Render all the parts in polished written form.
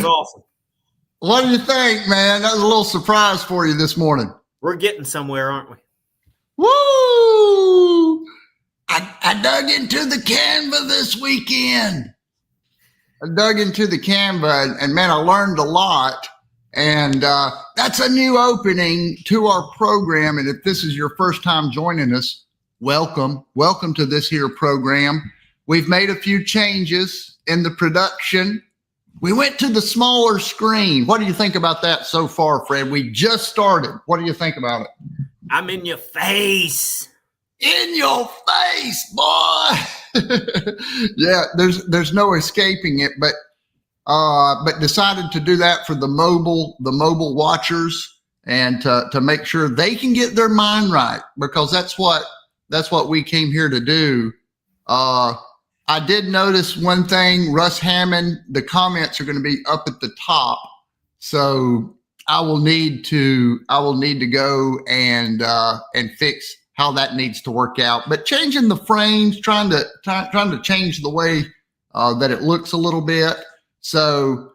was awesome. What do you think, man? That was a little surprise for you this morning. We're getting somewhere, aren't we? Woo! I dug into the Canva this weekend. And man, I learned a lot. And that's a new opening to our program. And if this is your first time joining us, welcome. Welcome to this here program. We've made a few changes in the production. We went to the smaller screen. What do you think about that so far, Fred? We just started. What do you think about it? I'm in your face. In your face, boy. Yeah, there's no escaping it, but decided to do that for the mobile watchers and to make sure they can get their mind right, because that's what we came here to do. I did notice one thing, Russ Hammond, the comments are going to be up at the top. So I will need to go and fix how that needs to work out. But changing the frames, trying to change the way that it looks a little bit. So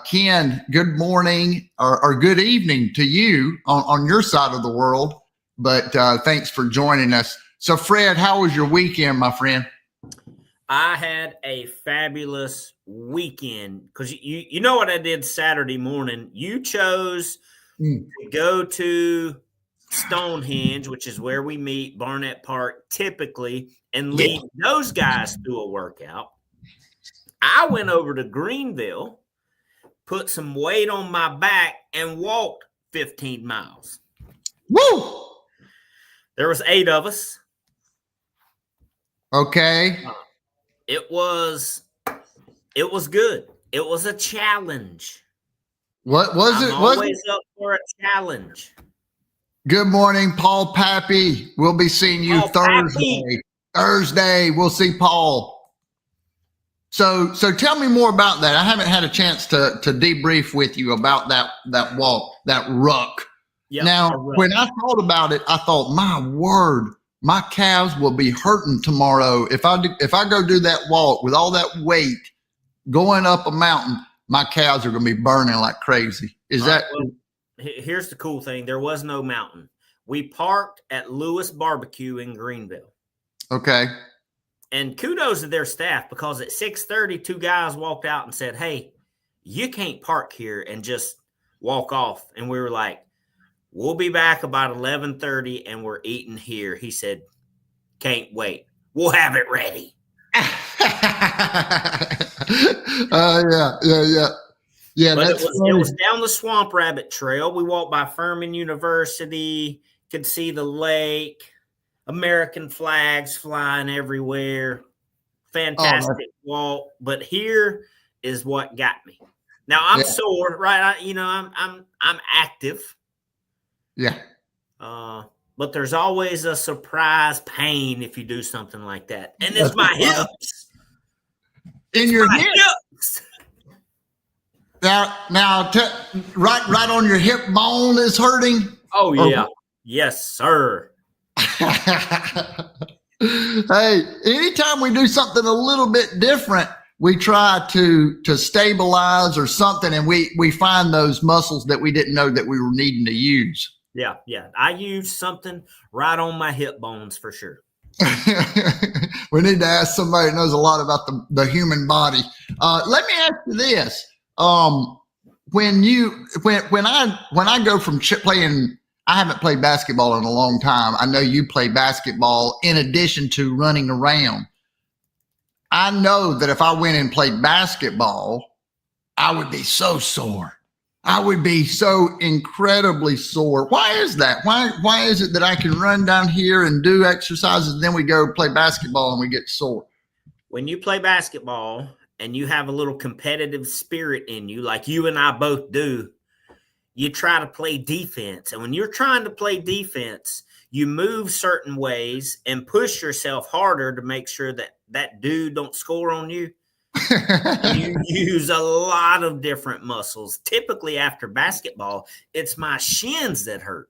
Ken, good morning or good evening to you on your side of the world. But thanks for joining us. So Fred, how was your weekend, my friend? I had a fabulous weekend because you know what I did Saturday morning. You chose to go to Stonehenge, which is where we meet, Barnett Park, typically, and lead those guys through a workout. I went over to Greenville, put some weight on my back, and walked 15 miles. Woo! There was 8 of us. Okay. It was good. It was a challenge. What was it? I'm always up for a challenge. Good morning, Paul Pappy. We'll be seeing you Thursday. Thursday, we'll see Paul. So tell me more about that. I haven't had a chance to debrief with you about that walk, that ruck. Yep, now, when I thought about it, I thought, my word, my calves will be hurting tomorrow if I go do that walk with all that weight going up a mountain. My calves are going to be burning like crazy. Here's the cool thing. There was no mountain. We parked at Lewis Barbecue in Greenville. Okay. And kudos to their staff, because at 6:30, 2 guys walked out and said, "Hey, you can't park here and just walk off." And we were like, "We'll be back about 11:30 and we're eating here." He said, "Can't wait. We'll have it ready." Yeah, but it was down the Swamp Rabbit Trail. We walked by Furman University, could see the lake, American flags flying everywhere. Fantastic walk. But here is what got me. Now I'm sore, right? I'm active. Yeah. But there's always a surprise pain if you do something like that. And it's my hips. In your hips. Now, right on your hip bone is hurting. Oh yeah, yes, sir. Hey, anytime we do something a little bit different, we try to stabilize or something, and we find those muscles that we didn't know that we were needing to use. Yeah. I used something right on my hip bones for sure. We need to ask somebody who knows a lot about the human body. Let me ask you this. When I go from playing, I haven't played basketball in a long time. I know you play basketball in addition to running around. I know that if I went and played basketball, I would be so sore. I would be so incredibly sore. Why is that? Why is it that I can run down here and do exercises, and then we go play basketball and we get sore? When you play basketball and you have a little competitive spirit in you, like you and I both do, you try to play defense. And when you're trying to play defense, you move certain ways and push yourself harder to make sure that dude don't score on you. You use a lot of different muscles. Typically after basketball, it's my shins that hurt.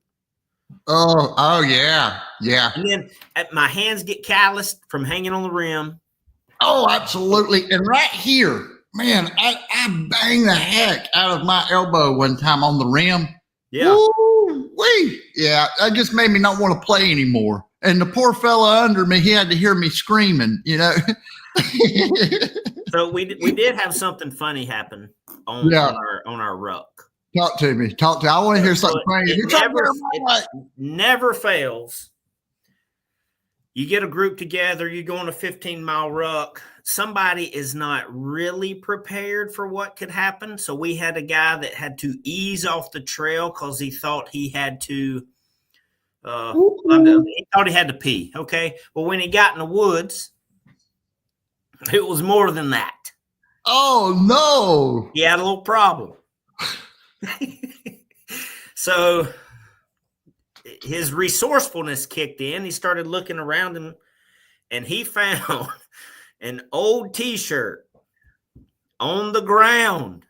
Oh yeah. And then my hands get calloused from hanging on the rim. Oh, absolutely. And right here man, I banged the heck out of my elbow one time on the rim. Yeah. Woo-wee. Yeah, that just made me not want to play anymore. And the poor fella under me, he had to hear me screaming, you know. So we did have something funny happen on our ruck. Talk to me. I want to hear something funny. It never fails. You get a group together, you go on a 15-mile ruck. Somebody is not really prepared for what could happen. So we had a guy that had to ease off the trail because he thought he had to he thought he had to pee. Okay. Well, when he got in the woods, it was more than that. Oh no. He had a little problem. So his resourcefulness kicked in. He started looking around him, and he found an old T-shirt on the ground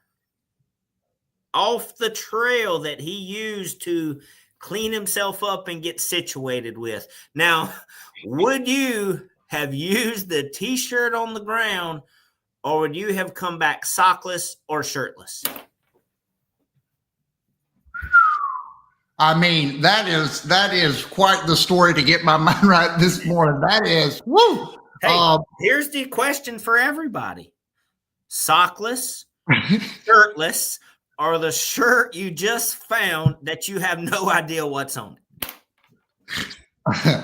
off the trail that he used to clean himself up and get situated with. Now, would you have used the T-shirt on the ground, or would you have come back sockless or shirtless? I mean, that is quite the story to get my mind right this morning. That is, woo. Hey, here's the question for everybody. Sockless, shirtless, or the shirt you just found that you have no idea what's on it?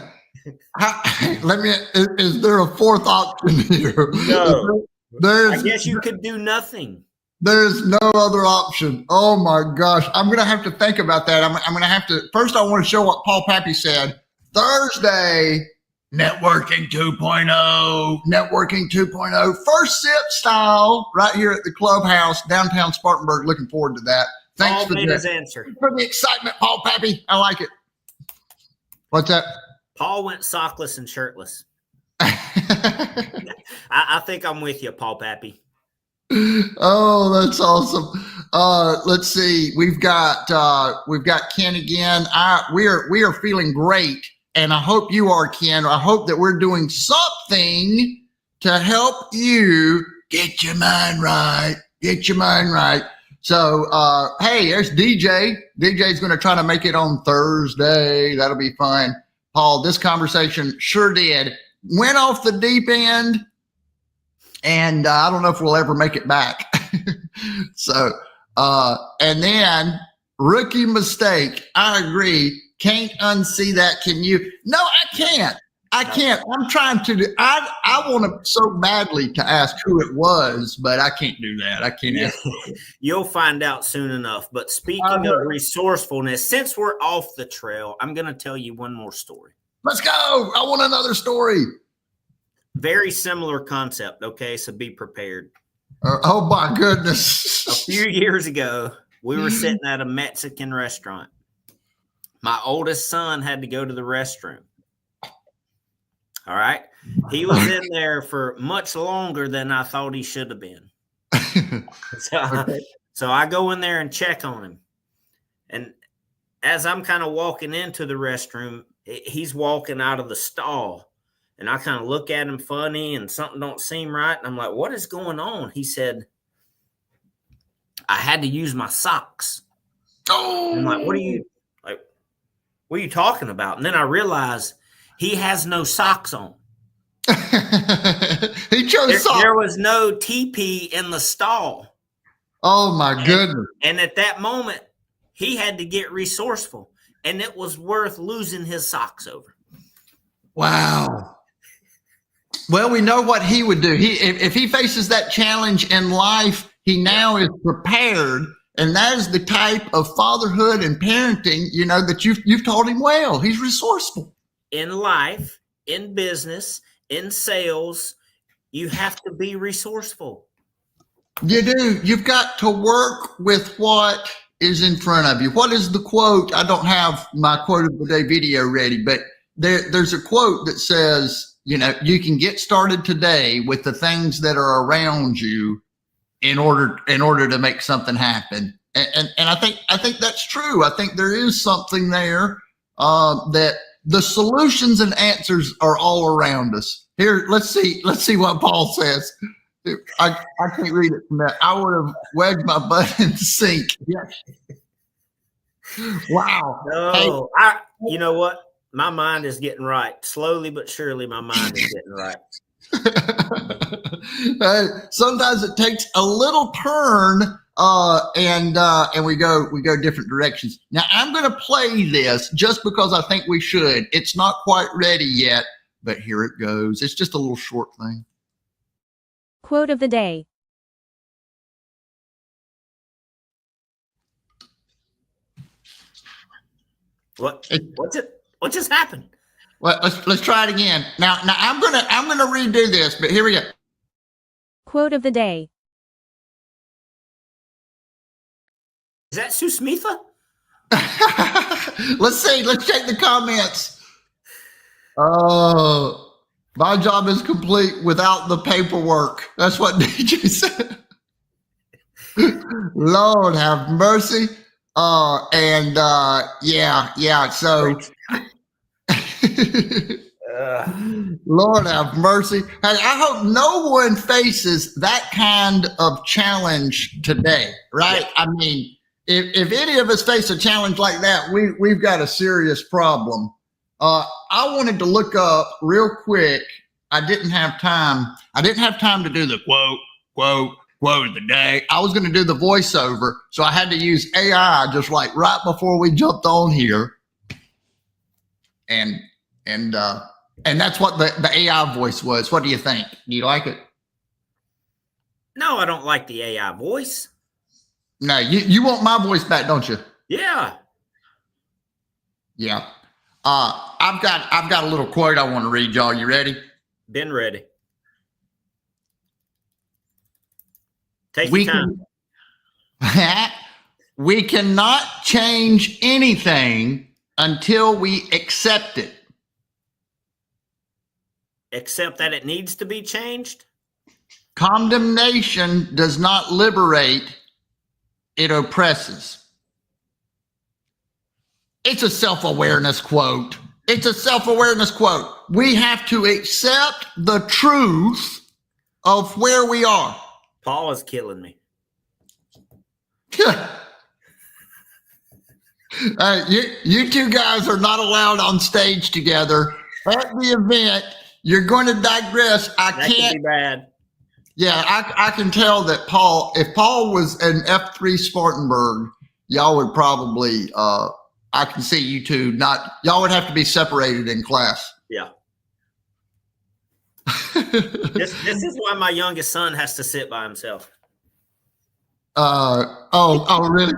Is there a fourth option here? No. I guess you could do nothing. There's no other option. Oh my gosh. I'm going to have to think about that. I'm going to have to, first I want to show what Paul Pappy said. Thursday, Networking 2.0, first sip style right here at the clubhouse, downtown Spartanburg. Looking forward to that. Thanks Paul made his answer. For the excitement, Paul Pappy. I like it. What's that? Paul went sockless and shirtless. I think I'm with you, Paul Pappy. Oh, that's awesome. Let's see. We've got Ken again. We are feeling great, and I hope you are, Ken. I hope that we're doing something to help you get your mind right. So, hey, there's DJ. DJ's going to try to make it on Thursday. That'll be fun. Paul, this conversation sure did. Went off the deep end. And I don't know if we'll ever make it back. So, and then rookie mistake. I agree. Can't unsee that. Can you? No, I can't. I'm trying to. I want to so badly to ask who it was, but I can't do that. I can't ask. You'll find out soon enough. But speaking of resourcefulness, since we're off the trail, I'm going to tell you one more story. Let's go. I want another story. Very similar concept, okay? So be prepared. Oh, my goodness. A few years ago, we were sitting at a Mexican restaurant. My oldest son had to go to the restroom. All right? He was in there for much longer than I thought he should have been. So I go in there and check on him. And as I'm kind of walking into the restroom, he's walking out of the stall. And I kind of look at him funny and something don't seem right. And I'm like, what is going on? He said, I had to use my socks. Oh, I'm like, what are you talking about? And then I realized he has no socks on. He chose socks. There was no TP in the stall. Oh my goodness. And at that moment, he had to get resourceful. And it was worth losing his socks over. Wow. Well, we know what he would do. If he faces that challenge in life, he now is prepared, and that is the type of fatherhood and parenting, you know, that you've taught him well. He's resourceful. In life, in business, in sales, you have to be resourceful. You do. You've got to work with what is in front of you. What is the quote? I don't have my quote of the day video ready, but there's a quote that says, you know, you can get started today with the things that are around you in order to make something happen. And I think that's true. I think there is something there that the solutions and answers are all around us. Here, let's see what Paul says. I can't read it from that. I would have wedged my butt in the sink. Yes. Wow. No, you know what? My mind is getting right. Slowly but surely, my mind is getting right. Sometimes it takes a little turn, and we go different directions. Now I'm going to play this just because I think we should. It's not quite ready yet, but here it goes. It's just a little short thing. Quote of the day. What just happened? Well, let's try it again. Now I'm gonna redo this, but here we go. Quote of the day. Is that Susmitha? Let's see. Let's check the comments. Oh, my job is complete without the paperwork. That's what DJ said. Lord have mercy. Yeah. So, Lord have mercy. Hey, I hope no one faces that kind of challenge today, right? Yeah. I mean, if any of us face a challenge like that, we've got a serious problem. I wanted to look up real quick. I didn't have time. To do the quote of the day. I was going to do the voiceover, so I had to use AI just like right before we jumped on here. And that's what the AI voice was. What do you think? Do you like it? No, I don't like the AI voice. No, you want my voice back, don't you? Yeah. Yeah. I've got a little quote I want to read, y'all. You ready? Been ready. Take your time. We cannot change anything until we accept it. Accept that it needs to be changed? Condemnation does not liberate, it oppresses. It's a self-awareness quote. We have to accept the truth of where we are. Paul is killing me. You two guys are not allowed on stage together at the event. You're going to digress. That can't be bad. Yeah, I can tell that if Paul was an F3 Spartanburg, y'all would probably, I can see you two y'all would have to be separated in class. Yeah. This is why my youngest son has to sit by himself. Oh, really?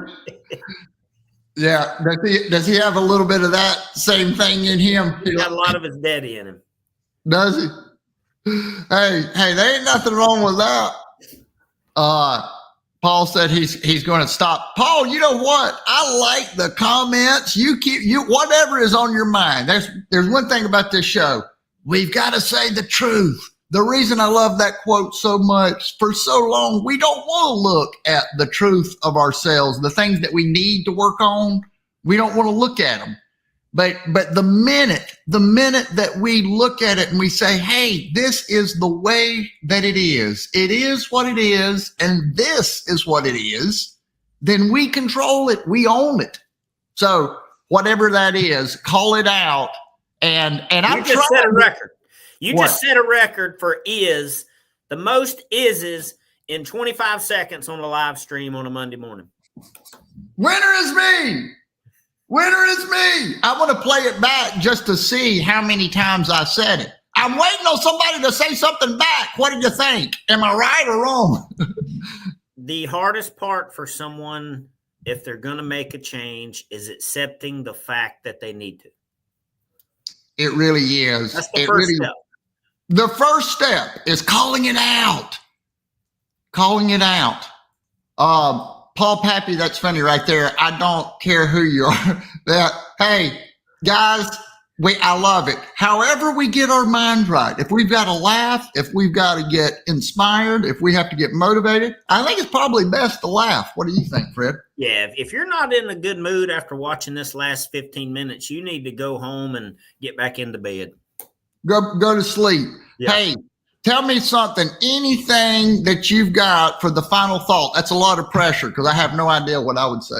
Yeah. Does he have a little bit of that same thing in him? He got a lot of his daddy in him. Does he? Hey, there ain't nothing wrong with that. Paul said he's going to stop. Paul, you know what? I like the comments. You whatever is on your mind. There's one thing about this show. We've got to say the truth. The reason I love that quote so much, for so long, we don't want to look at the truth of ourselves, the things that we need to work on. We don't want to look at them. But the minute that we look at it and we say, hey, this is the way that it is what it is, and this is what it is, then we control it. We own it. So whatever that is, call it out. And I'm just set a record. You just set a record for the most is in 25 seconds on a live stream on a Monday morning. Winner is me. I want to play it back just to see how many times I said it. I'm waiting on somebody to say something back. What did you think? Am I right or wrong? The hardest part for someone, if they're going to make a change, is accepting the fact that they need to. It really is. That's the first step. The first step is calling it out. Paul Pappy, that's funny right there. I don't care who you are. Hey, guys, I love it. However we get our mind right. If we've got to laugh, if we've got to get inspired, if we have to get motivated, I think it's probably best to laugh. What do you think, Fred? Yeah, if you're not in a good mood after watching this last 15 minutes, you need to go home and get back into bed. Go to sleep. Yeah. Hey, Tell me something, anything that you've got for the final thought. That's a lot of pressure because I have no idea what I would say.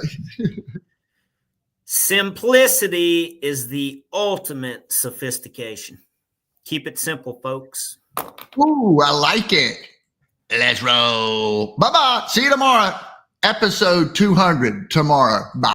Simplicity is the ultimate sophistication. Keep it simple, folks. Ooh, I like it. Let's roll. Bye-bye. See you tomorrow. Episode 200 tomorrow. Bye.